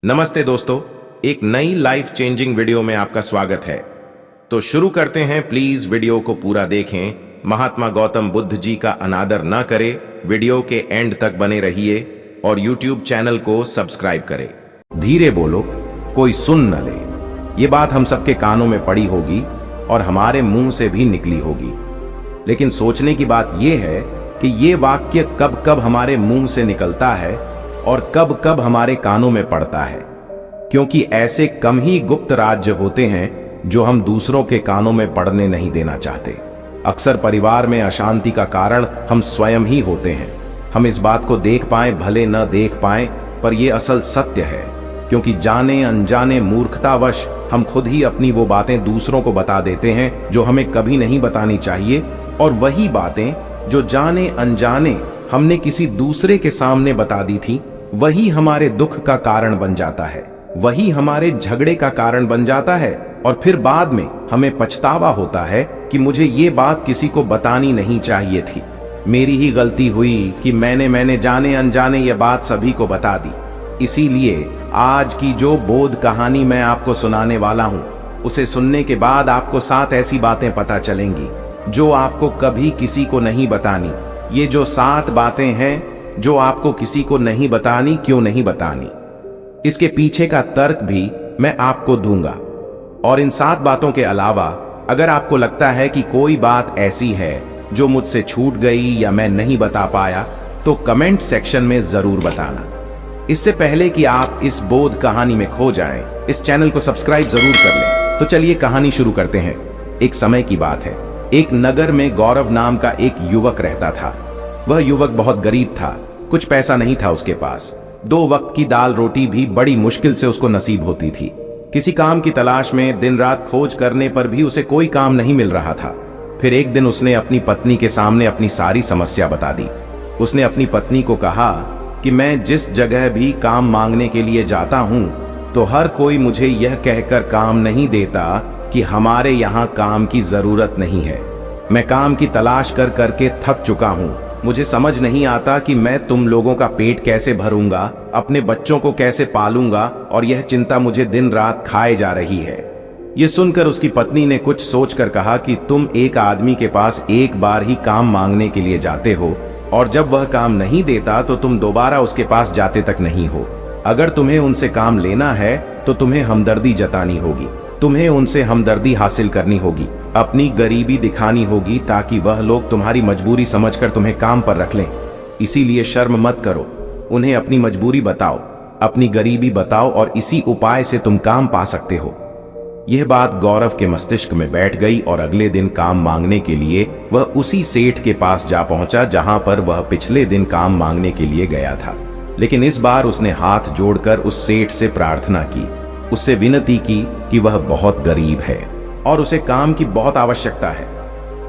नमस्ते दोस्तों, एक नई लाइफ चेंजिंग वीडियो में आपका स्वागत है। तो शुरू करते हैं। प्लीज वीडियो को पूरा देखें। महात्मा गौतम बुद्ध जी का अनादर ना करें। वीडियो के एंड तक बने रहिए और यूट्यूब चैनल को सब्सक्राइब करें। धीरे बोलो, कोई सुन न ले। ये बात हम सबके कानों में पड़ी होगी और हमारे मुंह से भी निकली होगी, लेकिन सोचने की बात यह है कि ये वाक्य कब कब हमारे मुंह से निकलता है और कब कब हमारे कानों में पड़ता है, क्योंकि ऐसे कम ही गुप्त राज्य होते हैं जो हम दूसरों के कानों में पड़ने नहीं देना चाहते। अक्सर परिवार में अशांति का कारण हम स्वयं ही होते हैं। हम इस बात को देख पाएं भले न देख पाएं, पर यह असल सत्य है, क्योंकि जाने अनजाने मूर्खतावश हम खुद ही अपनी वो बातें दूसरों को बता देते हैं जो हमें कभी नहीं बतानी चाहिए, और वही बातें जो जाने अनजाने हमने किसी दूसरे के सामने बता दी थी, वही हमारे दुख का कारण बन जाता है, वही हमारे झगड़े का कारण बन जाता है, और फिर बाद में हमें पछतावा होता है कि मुझे ये बात किसी को बतानी नहीं चाहिए थी। मेरी ही गलती हुई कि मैंने जाने अनजाने ये बात सभी को बता दी। इसीलिए आज की जो बोध कहानी मैं आपको सुनाने वाला हूं, उसे सुनने के बाद आपको 7 ऐसी बातें पता चलेंगी जो आपको कभी किसी को नहीं बतानी। ये जो 7 बातें हैं जो आपको किसी को नहीं बतानी, क्यों नहीं बतानी, इसके पीछे का तर्क भी मैं आपको दूंगा। और इन 7 बातों के अलावा अगर आपको लगता है कि कोई बात ऐसी है जो मुझसे छूट गई या मैं नहीं बता पाया, तो कमेंट सेक्शन में जरूर बताना। इससे पहले कि आप इस बोध कहानी में खो जाएं, इस चैनल को सब्सक्राइब जरूर कर लें। तो चलिए कहानी शुरू करते हैं। एक समय की बात है। एक नगर में गौरव नाम का एक युवक रहता था। वह युवक बहुत गरीब था, कुछ पैसा नहीं था उसके पास। 2 वक्त की दाल रोटी भी बड़ी मुश्किल से उसको नसीब होती थी। किसी काम की तलाश में दिन रात खोज करने पर भी उसे कोई काम नहीं मिल रहा था। फिर एक दिन उसने अपनी पत्नी के सामने अपनी सारी समस्या बता दी। उसने अपनी पत्नी को कहा कि मैं जिस जगह भी काम मांगने के लिए जाता हूं, तो हर कोई मुझे यह कहकर काम नहीं देता कि हमारे यहाँ काम की जरूरत नहीं है। मैं काम की तलाश कर करके थक चुका हूं। मुझे समझ नहीं आता कि मैं तुम लोगों का पेट कैसे भरूंगा, अपने बच्चों को कैसे पालूंगा, और यह चिंता मुझे दिन रात खाए जा रही है। यह सुनकर उसकी पत्नी ने कुछ सोचकर कहा कि तुम एक आदमी के पास एक बार ही काम मांगने के लिए जाते हो, और जब वह काम नहीं देता तो तुम दोबारा उसके पास जाते तक नहीं हो। अगर तुम्हें उनसे काम लेना है तो तुम्हें हमदर्दी जतानी होगी, तुम्हें उनसे हमदर्दी हासिल करनी होगी, अपनी गरीबी दिखानी होगी, ताकि वह लोग तुम्हारी मजबूरी समझकर तुम्हें काम पर रख लें। इसीलिए शर्म मत करो, उन्हें अपनी मजबूरी बताओ, अपनी गरीबी बताओ, और इसी उपाय से तुम काम पा सकते हो। यह बात गौरव के मस्तिष्क में बैठ गई और अगले दिन काम मांगने के लिए वह उसी सेठ के पास जा पहुंचा जहां पर वह पिछले दिन काम मांगने के लिए गया था। लेकिन इस बार उसने हाथ जोड़कर उस सेठ से प्रार्थना की, उससे विनती की कि वह बहुत गरीब है और उसे काम की बहुत आवश्यकता है।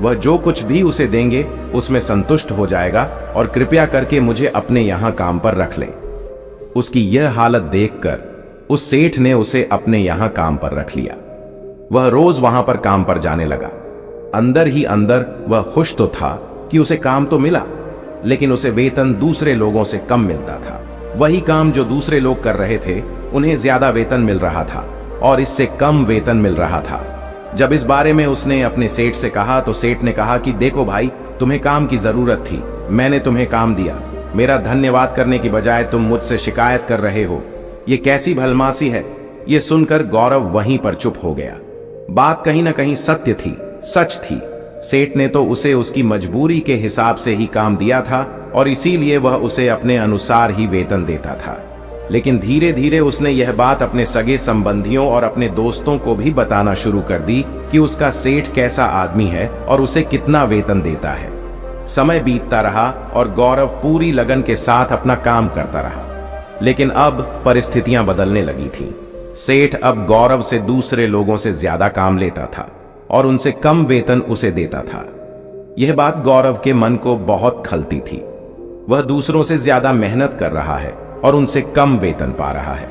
वह जो कुछ भी उसे देंगे उसमें संतुष्ट हो जाएगा, और कृपया करके मुझे अपने यहां काम पर रख लें। उसकी यह हालत देखकर उस सेठ ने उसे अपने यहां काम पर रख लिया। वह रोज वहां पर काम पर जाने लगा। अंदर ही अंदर वह खुश तो था कि उसे काम तो मिला, लेकिन उसे वेतन दूसरे लोगों से कम मिलता था। वही काम जो दूसरे लोग कर रहे थे, उन्हें ज्यादा वेतन मिल रहा था और इससे कम वेतन मिल रहा था। जब इस बारे में उसने अपने सेठ से कहा तो सेठ ने कहा कि देखो भाई, तुम्हें काम की जरूरत थी, मैंने तुम्हें काम दिया। मेरा धन्यवाद करने की बजाय तुम मुझसे शिकायत कर रहे हो, ये कैसी भलमासी है। ये सुनकर गौरव वहीं पर चुप हो गया। बात कहीं ना कहीं सत्य थी, सच थी। सेठ ने तो उसे उसकी मजबूरी के हिसाब से ही काम दिया था, और इसीलिए वह उसे अपने अनुसार ही वेतन देता था। लेकिन धीरे धीरे उसने यह बात अपने सगे संबंधियों और अपने दोस्तों को भी बताना शुरू कर दी कि उसका सेठ कैसा आदमी है और उसे कितना वेतन देता है। समय बीतता रहा और गौरव पूरी लगन के साथ अपना काम करता रहा। लेकिन अब परिस्थितियां बदलने लगी थीं। सेठ अब गौरव से दूसरे लोगों से ज्यादा काम लेता था और उनसे कम वेतन उसे देता था। यह बात गौरव के मन को बहुत खलती थी। वह दूसरों से ज्यादा मेहनत कर रहा है और उनसे कम वेतन पा रहा है।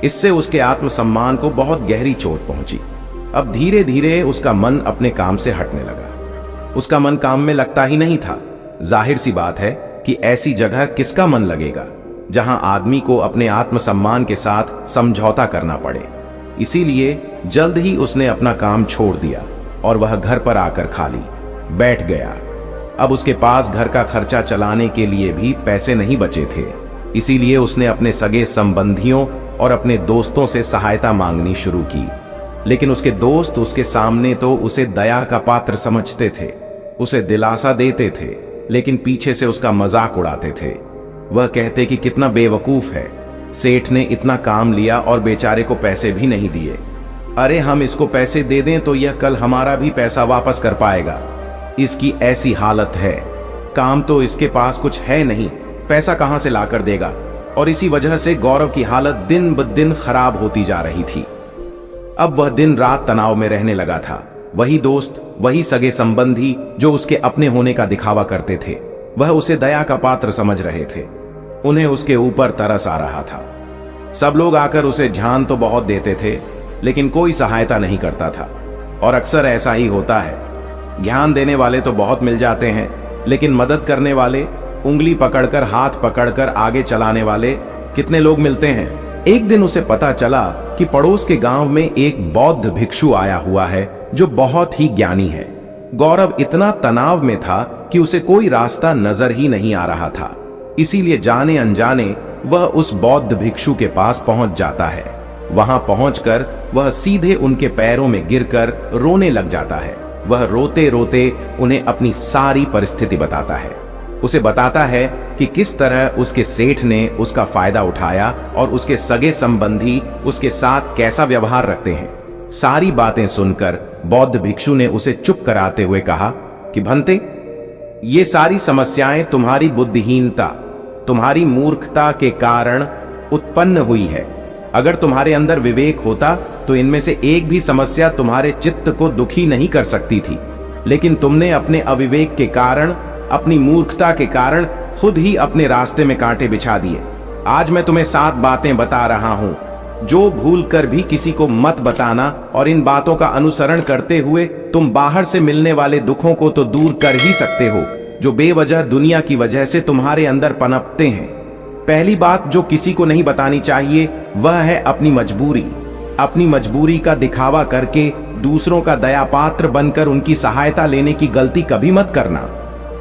इससे उसके आत्मसम्मान को बहुत गहरी चोट पहुंची। अब धीरे धीरे उसका मन अपने काम से हटने लगा। उसका मन काम में लगता ही नहीं था। जाहिर सी बात है कि ऐसी जगह किसका मन लगेगा। जहां आदमी को अपने आत्मसम्मान के साथ समझौता करना पड़े। इसीलिए जल्द ही उसने अपना काम छोड़ दिया और वह घर पर आकर खा ली, बैठ गया। अब उसके पास घर का खर्चा चलाने के लिए भी पैसे नहीं बचे थे। इसीलिए उसने अपने सगे संबंधियों और अपने दोस्तों से सहायता मांगनी शुरू की। लेकिन उसके दोस्त उसके सामने तो उसे दया का पात्र समझते थे, उसे दिलासा देते थे, लेकिन पीछे से उसका मजाक उड़ाते थे। वह कहते कि कितना बेवकूफ है, सेठ ने इतना काम लिया और बेचारे को पैसे भी नहीं दिए। अरे हम इसको पैसे दे दें तो यह कल हमारा भी पैसा वापस कर पाएगा। इसकी ऐसी हालत है, काम तो इसके पास कुछ है नहीं, पैसा कहां से लाकर देगा। और इसी वजह से गौरव की हालत दिन ब दिन खराब होती जा रही थी। अब वह दिन रात तनाव में रहने लगा था। वही दोस्त, वही सगे संबंधी जो उसके अपने होने का दिखावा करते थे, वह उसे दया का पात्र समझ रहे थे। उन्हें उसके ऊपर तरस आ रहा था। सब लोग आकर उसे ध्यान तो बहुत देते थे, लेकिन कोई सहायता नहीं करता था। और अक्सर ऐसा ही होता है, ज्ञान देने वाले तो बहुत मिल जाते हैं, लेकिन मदद करने वाले, उंगली पकड़कर हाथ पकड़कर आगे चलाने वाले कितने लोग मिलते हैं। एक दिन उसे पता चला कि पड़ोस के गांव में एक बौद्ध भिक्षु आया हुआ है जो बहुत ही ज्ञानी है। गौरव इतना तनाव में था कि उसे कोई रास्ता नजर ही नहीं आ रहा था। इसीलिए जाने अनजाने वह उस बौद्ध भिक्षु के पास पहुंच जाता है। वहां पहुंचकर वह सीधे उनके पैरों में गिरकर रोने लग जाता है। वह रोते रोते उन्हें अपनी सारी परिस्थिति बताता है। उसे बताता है कि किस तरह उसके सेठ ने उसका फायदा उठाया और उसके सगे संबंधी उसके साथ कैसा व्यवहार रखते हैं। सारी बातें सुनकर बौद्ध भिक्षु ने उसे चुप कराते हुए कहा कि भंते, ये सारी समस्याएं तुम्हारी बुद्धिहीनता, तुम्हारी मूर्खता के कारण उत्पन्न हुई है। अगर तुम्हारे अंदर विवेक होता तो इनमें से एक भी समस्या तुम्हारे चित्त को दुखी नहीं कर सकती थी। लेकिन तुमने अपने अविवेक के कारण, अपनी मूर्खता के कारण खुद ही अपने रास्ते में कांटे बिछा दिए। आज मैं तुम्हें 7 बातें बता रहा हूं, जो भूल कर भी किसी को मत बताना, और इन बातों का अनुसरण करते हुए तुम बाहर से मिलने वाले दुखों को तो दूर कर ही सकते हो, जो बेवजह दुनिया की वजह से तुम्हारे अंदर पनपते हैं। पहली बात जो किसी को नहीं बतानी चाहिए वह है अपनी मजबूरी। अपनी मजबूरी का दिखावा करके दूसरों का दया पात्र बनकर उनकी सहायता लेने की गलती कभी मत करना।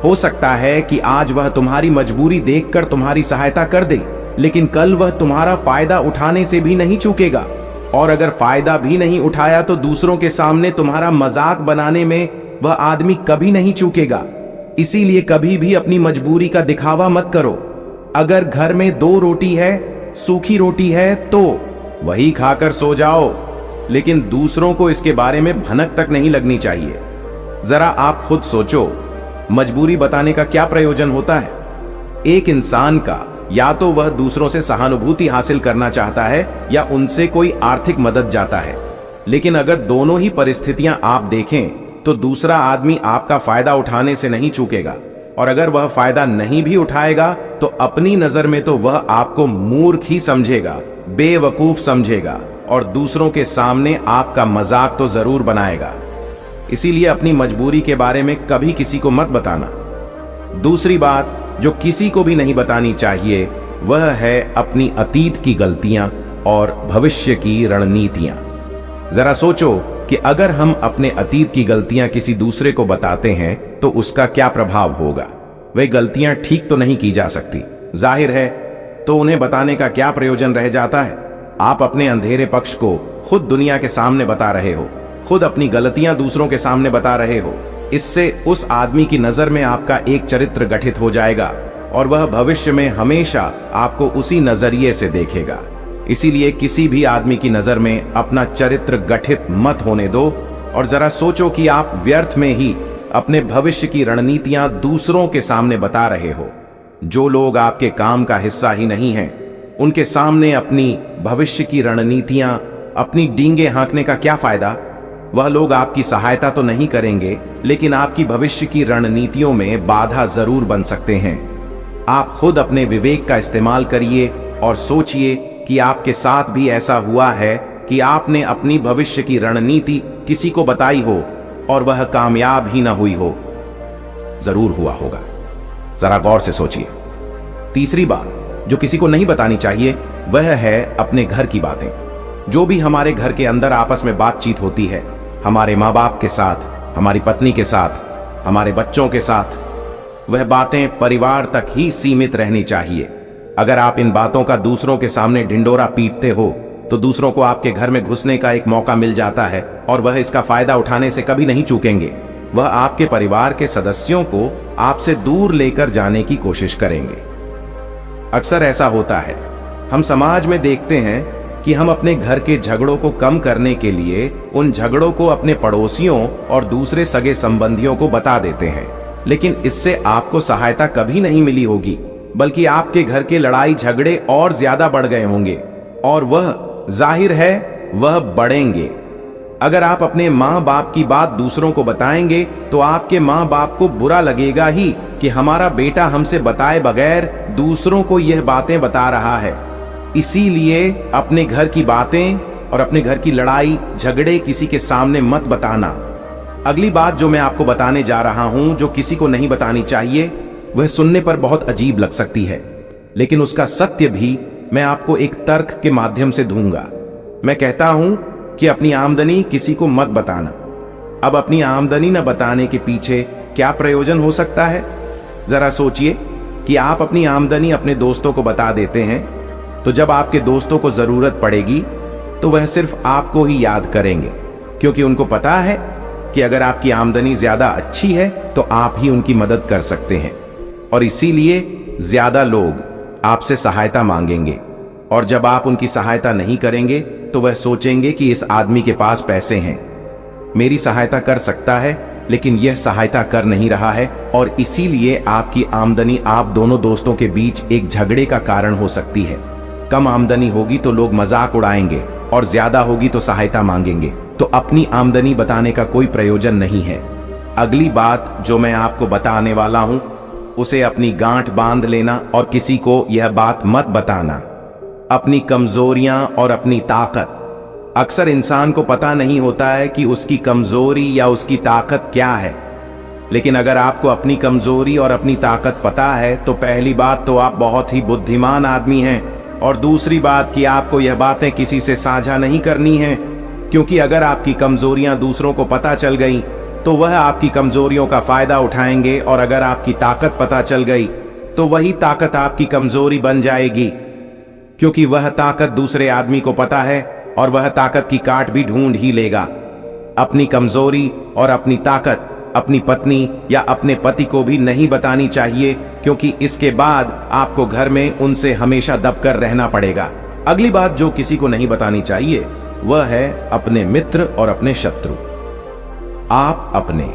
हो सकता है कि आज वह तुम्हारी मजबूरी देखकर तुम्हारी सहायता कर दे, लेकिन कल वह तुम्हारा फायदा उठाने से भी नहीं चूकेगा। और अगर फायदा भी नहीं उठाया तो दूसरों के सामने तुम्हारा मजाक बनाने में वह आदमी कभी नहीं चूकेगा। इसीलिए कभी भी अपनी मजबूरी का दिखावा मत करो। अगर घर में 2 रोटी है, सूखी रोटी है, तो वही खाकर सो जाओ, लेकिन दूसरों को इसके बारे में भनक तक नहीं लगनी चाहिए। जरा आप खुद सोचो, मजबूरी बताने का क्या प्रयोजन होता है? एक इंसान का या तो वह दूसरों से सहानुभूति हासिल करना चाहता है या उनसे कोई आर्थिक मदद चाहता है। लेकिन अगर दोनों ही परिस्थितियां आप देखें तो दूसरा आदमी आपका फायदा उठाने से नहीं चूकेगा, और अगर वह फायदा नहीं भी उठाएगा तो अपनी नजर में तो वह आपको मूर्ख ही समझेगा, बेवकूफ समझेगा, और दूसरों के सामने आपका मजाक तो जरूर बनाएगा। इसीलिए अपनी मजबूरी के बारे में कभी किसी को मत बताना। दूसरी बात जो किसी को भी नहीं बतानी चाहिए वह है अपनी अतीत की गलतियां और भविष्य की रणनीतियां। जरा सोचो कि अगर हम अपने अतीत की गलतियां किसी दूसरे को बताते हैं तो उसका क्या प्रभाव होगा। वे गलतियां ठीक तो नहीं की जा सकती, जाहिर है, तो उन्हें बताने का क्या प्रयोजन रह जाता है। आप अपने अंधेरे पक्ष को खुद दुनिया के सामने बता रहे हो, खुद अपनी गलतियां दूसरों के सामने बता रहे हो। इससे उस आदमी की नजर में आपका एक चरित्र गठित हो जाएगा और वह भविष्य में हमेशा आपको उसी नजरिए से देखेगा। इसीलिए किसी भी आदमी की नजर में अपना चरित्र गठित मत होने दो, और जरा सोचो कि आप व्यर्थ में ही अपने भविष्य की रणनीतियां दूसरों के सामने बता रहे हो। जो लोग आपके काम का हिस्सा ही नहीं हैं, उनके सामने अपनी भविष्य की रणनीतियां, अपनी डींगे हाँकने का क्या फायदा। वह लोग आपकी सहायता तो नहीं करेंगे, लेकिन आपकी भविष्य की रणनीतियों में बाधा जरूर बन सकते हैं। आप खुद अपने विवेक का इस्तेमाल करिए और सोचिए कि आपके साथ भी ऐसा हुआ है कि आपने अपनी भविष्य की रणनीति किसी को बताई हो और वह कामयाब ही ना हुई हो। जरूर हुआ होगा, जरा गौर से सोचिए। तीसरी बात, जो किसी को नहीं बतानी चाहिए वह है अपने घर की बातें। जो भी हमारे घर के अंदर आपस में बातचीत होती है, हमारे माँ बाप के साथ, हमारी पत्नी के साथ, हमारे बच्चों के साथ, वह बातें परिवार तक ही सीमित रहनी चाहिए। अगर आप इन बातों का दूसरों के सामने ढिंडोरा पीटते हो तो दूसरों को आपके घर में घुसने का एक मौका मिल जाता है और वह इसका फायदा उठाने से कभी नहीं चूकेंगे। वह आपके परिवार के सदस्यों को आपसे दूर लेकर जाने की कोशिश करेंगे। अक्सर ऐसा होता है, हम समाज में देखते हैं कि हम अपने घर के झगड़ों को कम करने के लिए उन झगड़ों को अपने पड़ोसियों और दूसरे सगे संबंधियों को बता देते हैं, लेकिन इससे आपको सहायता कभी नहीं मिली होगी, बल्कि आपके घर के लड़ाई झगड़े और ज्यादा बढ़ गए होंगे और वह जाहिर है वह बढ़ेंगे। अगर आप अपने माँ बाप की बात दूसरों को बताएंगे तो आपके माँ बाप को बुरा लगेगा ही कि हमारा बेटा हमसे बताए बगैर दूसरों को यह बातें बता रहा है। इसीलिए अपने घर की बातें और अपने घर की लड़ाई झगड़े किसी के सामने मत बताना। अगली बात जो मैं आपको बताने जा रहा हूं, जो किसी को नहीं बतानी चाहिए, वह सुनने पर बहुत अजीब लग सकती है, लेकिन उसका सत्य भी मैं आपको एक तर्क के माध्यम से दूंगा। मैं कहता हूं कि अपनी आमदनी किसी को मत बताना। अब अपनी आमदनी न बताने के पीछे क्या प्रयोजन हो सकता है? जरा सोचिए कि आप अपनी आमदनी अपने दोस्तों को बता देते हैं, तो जब आपके दोस्तों को जरूरत पड़ेगी तो वह सिर्फ आपको ही याद करेंगे, क्योंकि उनको पता है कि अगर आपकी आमदनी ज्यादा अच्छी है तो आप ही उनकी मदद कर सकते हैं, और इसीलिए ज्यादा लोग आपसे सहायता मांगेंगे। और जब आप उनकी सहायता नहीं करेंगे तो वह सोचेंगे कि इस आदमी के पास पैसे हैं, मेरी सहायता कर सकता है, लेकिन यह सहायता कर नहीं रहा है, और इसीलिए आपकी आमदनी आप दोनों दोस्तों के बीच एक झगड़े का कारण हो सकती है। कम आमदनी होगी तो लोग मजाक उड़ाएंगे और ज्यादा होगी तो सहायता मांगेंगे, तो अपनी आमदनी बताने का कोई प्रयोजन नहीं है। अगली बात जो मैं आपको बताने वाला हूं, उसे अपनी गांठ बांध लेना और किसी को यह बात मत बताना। अपनी कमजोरियां और अपनी ताकत। अक्सर इंसान को पता नहीं होता है कि उसकी कमजोरी या उसकी ताकत क्या है, लेकिन अगर आपको अपनी कमजोरी और अपनी ताकत पता है तो पहली बात तो आप बहुत ही बुद्धिमान आदमी हैं, और दूसरी बात कि आपको यह बातें किसी से साझा नहीं करनी है, क्योंकि अगर आपकी कमजोरियां दूसरों को पता चल गई तो वह आपकी कमजोरियों का फायदा उठाएंगे, और अगर आपकी ताकत पता चल गई तो वही ताकत आपकी कमजोरी बन जाएगी, क्योंकि वह ताकत दूसरे आदमी को पता है और वह ताकत की काट भी ढूंढ ही लेगा। अपनी कमजोरी और अपनी ताकत अपनी पत्नी या अपने पति को भी नहीं बतानी चाहिए, क्योंकि इसके बाद आपको घर में उनसे हमेशा दबकर रहना पड़ेगा। अगली बात जो किसी को नहीं बतानी चाहिए वह है अपने मित्र और अपने शत्रु। आप अपने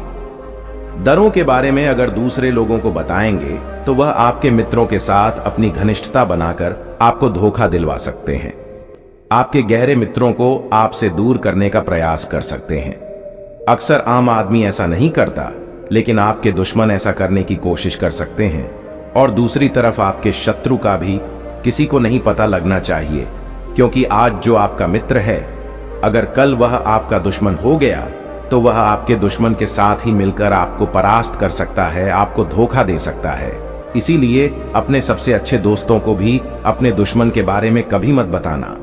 दरों के बारे में अगर दूसरे लोगों को बताएंगे तो वह आपके मित्रों के साथ अपनी घनिष्ठता बनाकर आपको धोखा दिलवा सकते हैं। आपके गहरे मित्रों को आपसे दूर करने का प्रयास कर सकते हैं। अक्सर आम आदमी ऐसा नहीं करता, लेकिन आपके दुश्मन ऐसा करने की कोशिश कर सकते हैं। और दूसरी तरफ आपके शत्रु का भी किसी को नहीं पता लगना चाहिए, क्योंकि आज जो आपका मित्र है, अगर कल वह आपका दुश्मन हो गया तो वह आपके दुश्मन के साथ ही मिलकर आपको परास्त कर सकता है, आपको धोखा दे सकता है। इसीलिए अपने सबसे अच्छे दोस्तों को भी अपने दुश्मन के बारे में कभी मत बताना।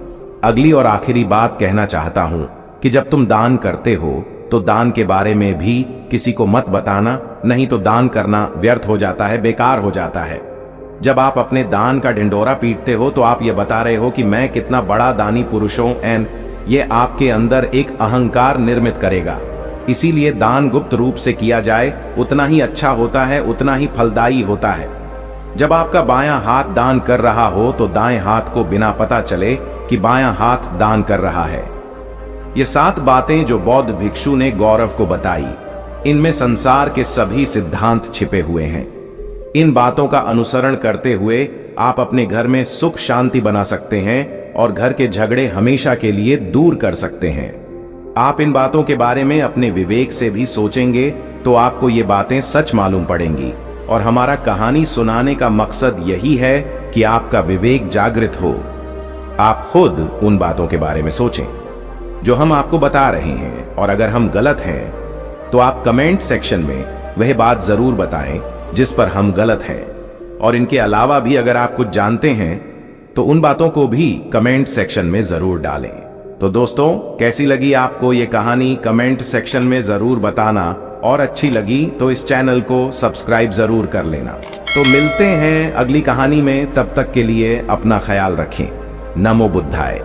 अगली और आखिरी बात कहना चाहता हूं कि जब तुम दान करते हो तो दान के बारे में भी किसी को मत बताना, नहीं तो दान करना व्यर्थ हो जाता है, बेकार हो जाता है। जब आप अपने दान का ढिंडोरा पीटते हो तो आप ये बता रहे हो कि मैं कितना बड़ा दानी पुरुष हूं, एंड ये आपके अंदर एक अहंकार निर्मित करेगा। इसीलिए दान गुप्त रूप से किया जाए उतना ही अच्छा होता है, उतना ही फलदायी होता है। जब आपका बायां हाथ दान कर रहा हो तो दाएं हाथ को बिना पता चले कि बायां हाथ दान कर रहा है। ये 7 बातें जो बौद्ध भिक्षु ने गौरव को बताई, इनमें संसार के सभी सिद्धांत छिपे हुए हैं। इन बातों का अनुसरण करते हुए आप अपने घर में सुख शांति बना सकते हैं और घर के झगड़े हमेशा के लिए दूर कर सकते हैं। आप इन बातों के बारे में अपने विवेक से भी सोचेंगे तो आपको ये बातें सच मालूम पड़ेंगी, और हमारा कहानी सुनाने का मकसद यही है कि आपका विवेक जागृत हो। आप खुद उन बातों के बारे में सोचें जो हम आपको बता रहे हैं, और अगर हम गलत हैं तो आप कमेंट सेक्शन में वह बात जरूर बताएं जिस पर हम गलत हैं। और इनके अलावा भी अगर आप कुछ जानते हैं तो उन बातों को भी कमेंट सेक्शन में जरूर डालें। तो दोस्तों, कैसी लगी आपको ये कहानी कमेंट सेक्शन में जरूर बताना, और अच्छी लगी तो इस चैनल को सब्सक्राइब जरूर कर लेना। तो मिलते हैं अगली कहानी में, तब तक के लिए अपना ख्याल रखें। नमो बुद्धाय।